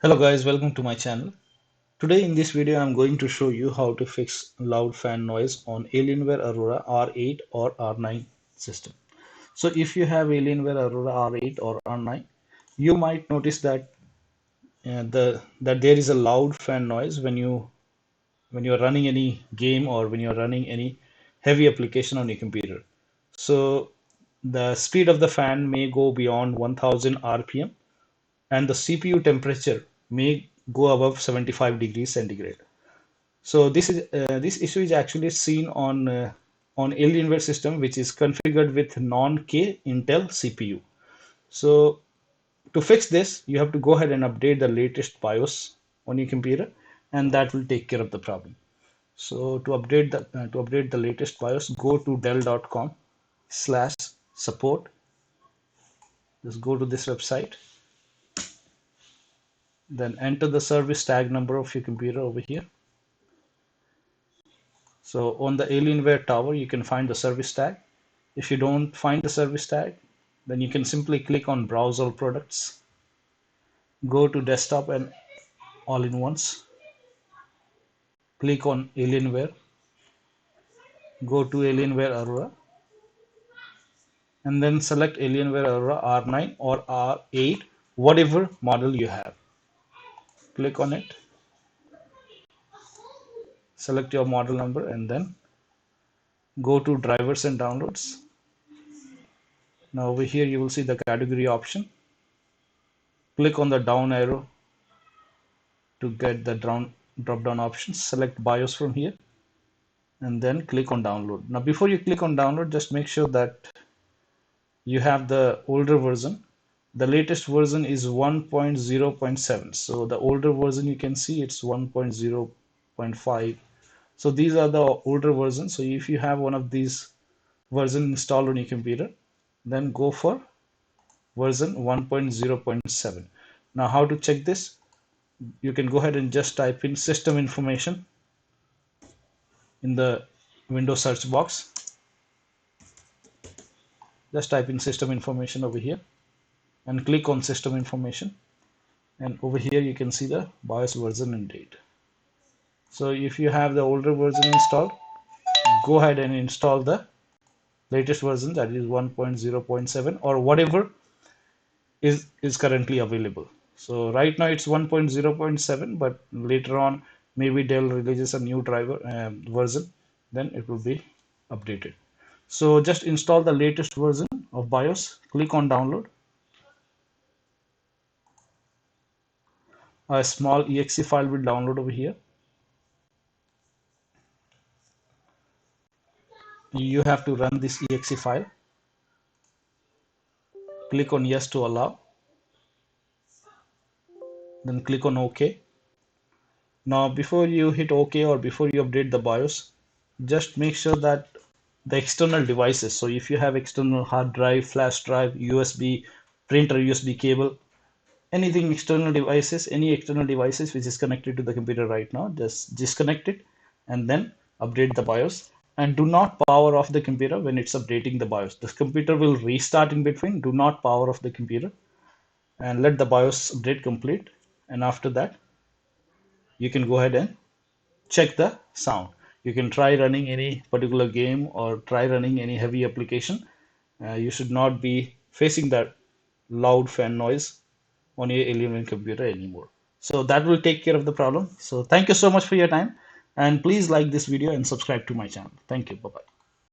Hello guys, welcome to my channel. Today in this video I'm going to show you how to fix loud fan noise on Alienware Aurora R8 or R9 system. So if you have Alienware Aurora R8 or R9, you might notice that that there is a loud fan noise when you're running any game or when you're running any heavy application on your computer. So the speed of the fan may go beyond 1000 RPM and the CPU temperature may go above 75 degrees centigrade. So this issue is actually seen on Alienware system, which is configured with non-K Intel CPU. So to fix this, you have to go ahead and update the latest BIOS on your computer, and that will take care of the problem. So to update the latest BIOS, go to dell.com/support. Just go to this website, then enter the service tag number of your computer over here. So on the Alienware tower, you can find the service tag. If you don't find the service tag, then you can simply click on Browse All Products, go to Desktop and All-in-Ones, click on Alienware, go to Alienware Aurora, and then select Alienware Aurora R9 or R8, whatever model you have. Click on it, select your model number, and then go to Drivers and Downloads. Now over here you will see the category option. Click on the down arrow to get the drop down options. Select BIOS from here and then click on download. Now before you click on download, just make sure that you have the older version. The latest version is 1.0.7. So the older version you can see it's 1.0.5. So these are the older versions. So if you have one of these version installed on your computer, then go for version 1.0.7. Now how to check this? You can go ahead and just type in system information in the Windows search box. Just type in system information over here and click on system information, and over here you can see the BIOS version and date. So if you have the older version installed, go ahead and install the latest version, that is 1.0.7 or whatever is currently available. So right now it's 1.0.7, but later on maybe Dell releases a new driver version, then it will be updated. So just install the latest version of BIOS, click on download. A small exe file will download over here. You have to run this exe file. Click on yes to allow, then click on OK. Now before you hit OK or before you update the BIOS, just make sure that the external devices, so if you have external hard drive, flash drive, USB, printer, USB cable, anything external devices, any external devices which is connected to the computer right now, just disconnect it and then update the BIOS. And do not power off the computer when it's updating the BIOS. The computer will restart in between. Do not power off the computer and let the BIOS update complete. And after that, you can go ahead and check the sound. You can try running any particular game or try running any heavy application. You should not be facing that loud fan noise on your Alienware computer anymore. So that will take care of the problem. So thank you so much for your time, and please like this video and subscribe to my channel. Thank you. Bye bye.